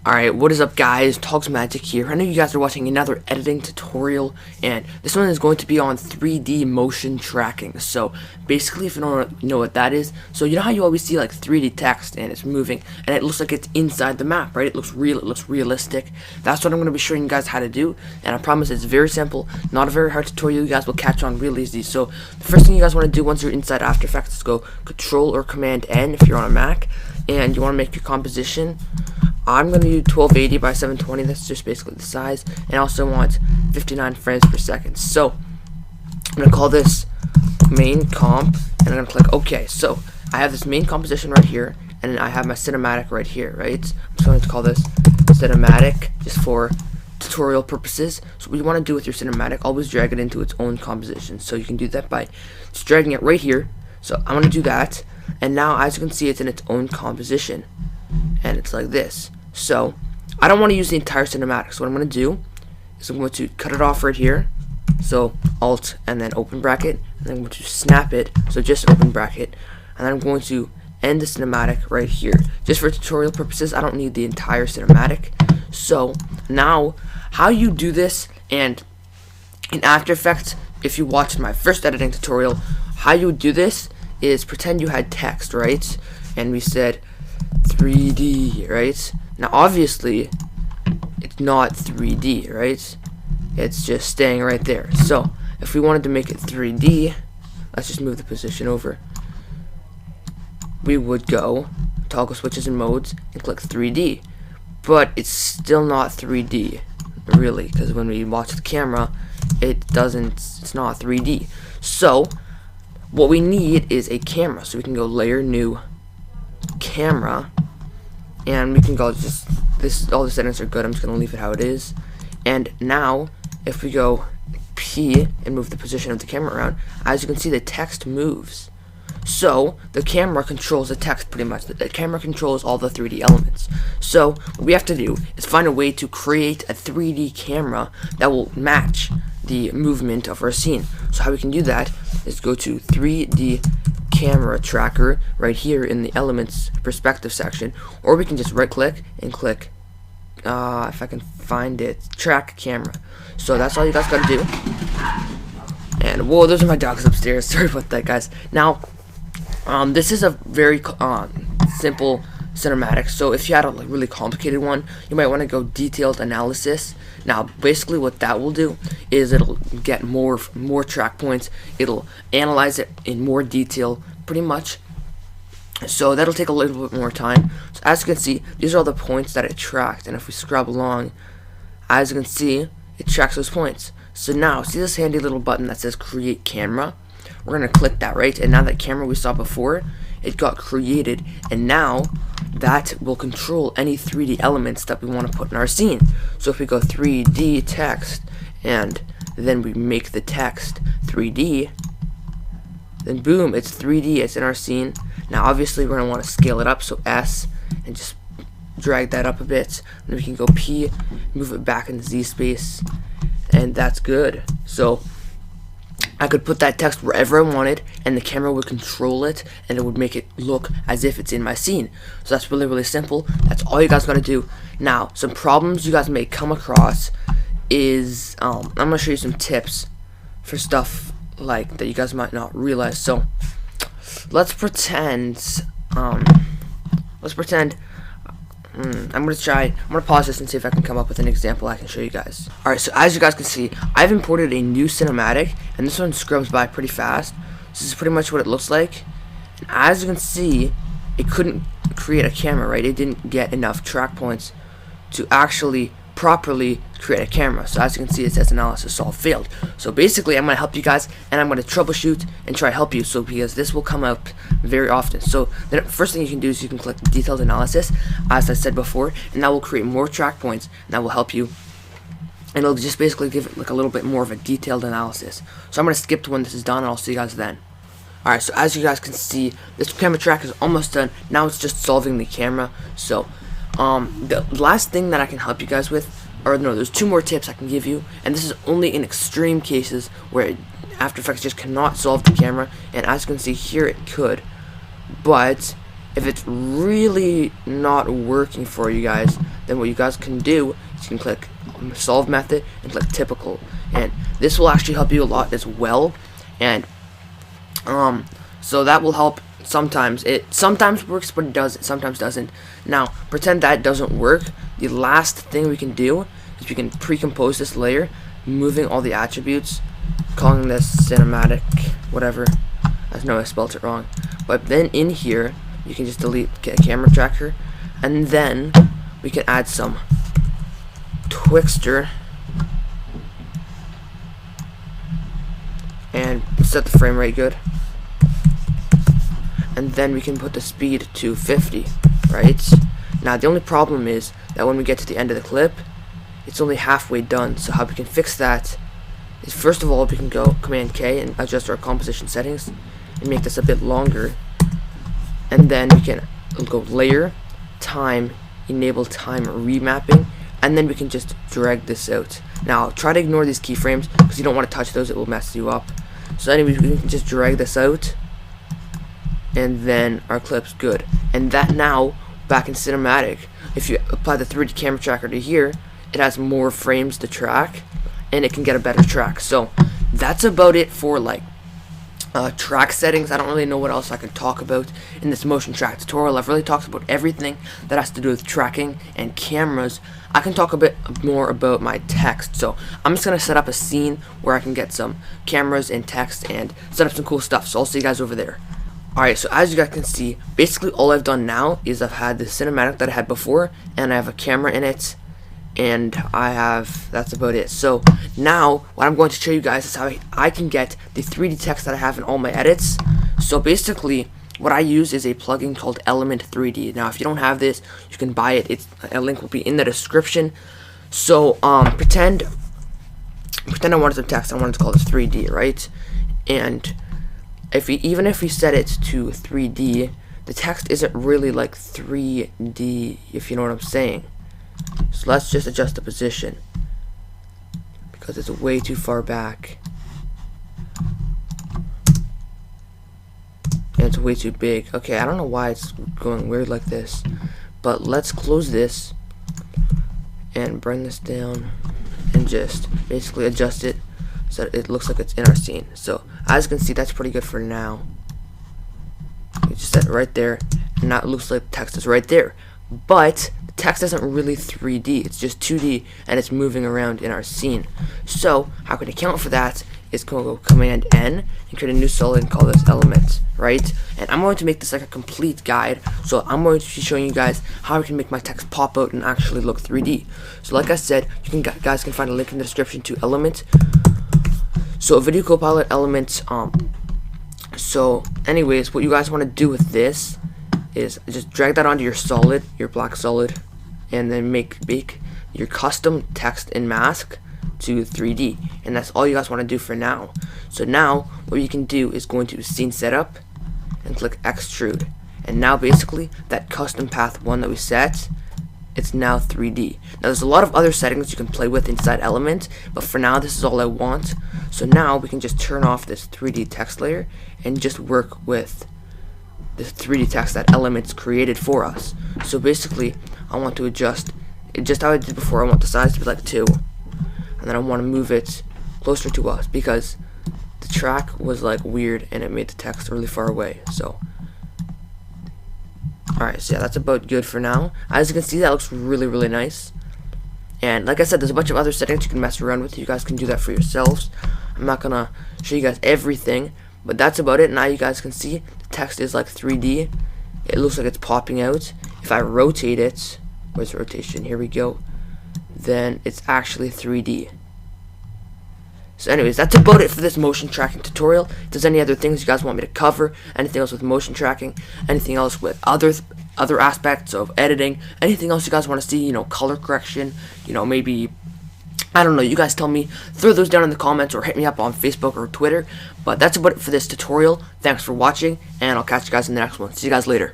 Alright, what is up guys, Talks Magic here. I know you guys are watching another editing tutorial, and this one is going to be on 3D motion tracking. So basically, if you don't know what that is, so you know how you always see like 3D text and it's moving and it looks like it's inside the map, right? It looks real, it looks realistic. That's what I'm going to be showing you guys how to do, and I promise it's very simple, not a very hard tutorial. You guys will catch on real easy. So the first thing you guys want to do once you're inside After Effects is go Control or Command N if you're on a Mac, and you want to make your composition. I'm going to do 1280 by 720, that's just basically the size, and I also want 59 frames per second. So, I'm going to call this main comp, and I'm going to click OK. So, I have this main composition right here, and I have my cinematic right here, right? I'm just going to call this cinematic, just for tutorial purposes. So what you want to do with your cinematic, always drag it into its own composition. So you can do that by just dragging it right here. So I'm going to do that, and now as you can see, it's in its own composition, and it's like this. So I don't want to use the entire cinematic, so what I'm going to do is I'm going to cut it off right here, so Alt and then open bracket, and then I'm going to snap it, so just open bracket, and then I'm going to end the cinematic right here. Just for tutorial purposes, I don't need the entire cinematic. So now how you do this, and in After Effects, if you watched my first editing tutorial, how you would do this is pretend you had text, right? And we said 3D, right? Now obviously it's not 3D, right? It's just staying right there. So if we wanted to make it 3D, let's just move the position over. We would go toggle switches and modes and click 3D, but it's still not 3D really, because when we watch the camera it's not 3D. So what we need is a camera, so we can go layer, new, camera, and we can go just all the settings are good. I'm just gonna leave it how it is. And now if we go P and move the position of the camera around, as you can see, the text moves. So the camera controls the text pretty much. The camera controls all the 3D elements. So what we have to do is find a way to create a 3D camera that will match the movement of our scene. So how we can do that is go to 3D camera tracker right here in the elements perspective section, or we can just right click and click if I can find it, track camera. So that's all you guys gotta do. And whoa, those are my dogs upstairs. Sorry about that, guys. Now this is a very simple cinematic, so if you had a really complicated one, you might want to go detailed analysis. Now basically what that will do is it'll get more track points, it'll analyze it in more detail pretty much, so that'll take a little bit more time. So as you can see, these are all the points that it tracked, and if we scrub along, as you can see, it tracks those points. So now see this handy little button that says create camera? We're gonna click that, right? And now that camera we saw before, it got created, and now that will control any 3D elements that we want to put in our scene. So if we go 3D text and then we make the text 3D, then boom, it's 3D, it's in our scene. Now obviously we're gonna want to scale it up, so S and just drag that up a bit, and then we can go P, move it back into Z space, and that's good. So I could put that text wherever I wanted, and the camera would control it, and it would make it look as if it's in my scene. So that's really simple. That's all you guys gotta do. Now, some problems you guys may come across is I'm gonna show you some tips for stuff like that you guys might not realize. So let's pretend I'm gonna pause this and see if I can come up with an example I can show you guys. Alright, so as you guys can see, I've imported a new cinematic, and this one scrubs by pretty fast. This is pretty much what it looks like. And as you can see, it couldn't create a camera, right? It didn't get enough track points to actually properly create a camera. So as you can see, it says analysis all failed. So basically I'm going to help you guys, and I'm going to troubleshoot and try to help you, so because this will come up very often. So the first thing you can do is you can click detailed analysis, as I said before, and that will create more track points, and that will help you, and it'll just basically give it like a little bit more of a detailed analysis. So I'm going to skip to when this is done, and I'll see you guys then. Alright, so as you guys can see, this camera track is almost done. Now it's just solving the camera. So the last thing that I can help you guys with, or no, there's two more tips I can give you, and this is only in extreme cases where After Effects just cannot solve the camera, and as you can see here, it could. But if it's really not working for you guys, then what you guys can do is you can click solve method and click typical, and this will actually help you a lot as well. And so that will help. Sometimes it sometimes works, but it sometimes doesn't. Now pretend that doesn't work. The last thing we can do is we can pre-compose this layer, moving all the attributes, calling this cinematic whatever. I know I spelled it wrong, but then in here you can just delete camera tracker, and then we can add some Twixtor and set the frame rate good, and then we can put the speed to 50, right? Now the only problem is that when we get to the end of the clip, it's only halfway done. So how we can fix that is, first of all, we can go Command K and adjust our composition settings and make this a bit longer, and then we can go layer, time, enable time remapping, and then we can just drag this out. Now try to ignore these keyframes because you don't want to touch those, it will mess you up. So anyways, we can just drag this out, and then our clip's good. And that now, back in cinematic, if you apply the 3D camera tracker to here, it has more frames to track, and it can get a better track. So that's about it for like track settings. I don't really know what else I can talk about in this motion track tutorial. I've really talked about everything that has to do with tracking and cameras. I can talk a bit more about my text, so I'm just gonna set up a scene where I can get some cameras and text and set up some cool stuff. So I'll see you guys over there. Alright, so as you guys can see, basically all I've done now is I've had the cinematic that I had before, and I have a camera in it, and that's about it. So now what I'm going to show you guys is how I can get the 3D text that I have in all my edits. So basically what I use is a plugin called Element 3D. Now if you don't have this, you can buy it. A link will be in the description. So pretend I wanted some text. I wanted to call this 3D, right? And even if we set it to 3D, the text isn't really like 3D, if you know what I'm saying. So let's just adjust the position because it's way too far back and it's way too big. Okay, I don't know why it's going weird like this, but let's close this and bring this down and just basically adjust it so that it looks like it's in our scene. So as you can see, that's pretty good for now. You just set it right there, and now it looks like the text is right there, but the text isn't really 3D, it's just 2D, and it's moving around in our scene. So how can we account for that is go Command N and create a new solid and call this element, right? And I'm going to make this like a complete guide, so I'm going to be showing you guys how I can make my text pop out and actually look 3D. So like I said, guys can find a link in the description to Element. So Video Copilot Element. So anyways, what you guys want to do with this is just drag that onto your solid, your black solid, and then make your custom text and mask to 3D, and that's all you guys want to do for now. So now what you can do is go into scene setup and click extrude, and now basically that custom path 1 that we set, it's now 3D. Now there's a lot of other settings you can play with inside Element, but for now this is all I want. So now we can just turn off this 3D text layer and just work with this 3D text that Element's created for us. So basically I want to adjust it just how I did before. I want the size to be like 2, and then I want to move it closer to us because the track was like weird and it made the text really far away. So alright, so yeah, that's about good for now. As you can see, that looks really, really nice. And like I said, there's a bunch of other settings you can mess around with. You guys can do that for yourselves. I'm not gonna show you guys everything, but that's about it. Now you guys can see the text is like 3D. It looks like it's popping out. If I rotate it, where's rotation? Here we go. Then it's actually 3D. So anyways, that's about it for this motion tracking tutorial. If there's any other things you guys want me to cover, anything else with motion tracking, anything else with other aspects of editing, anything else you guys want to see, color correction, maybe, I don't know, you guys tell me, throw those down in the comments or hit me up on Facebook or Twitter. But that's about it for this tutorial. Thanks for watching, and I'll catch you guys in the next one. See you guys later.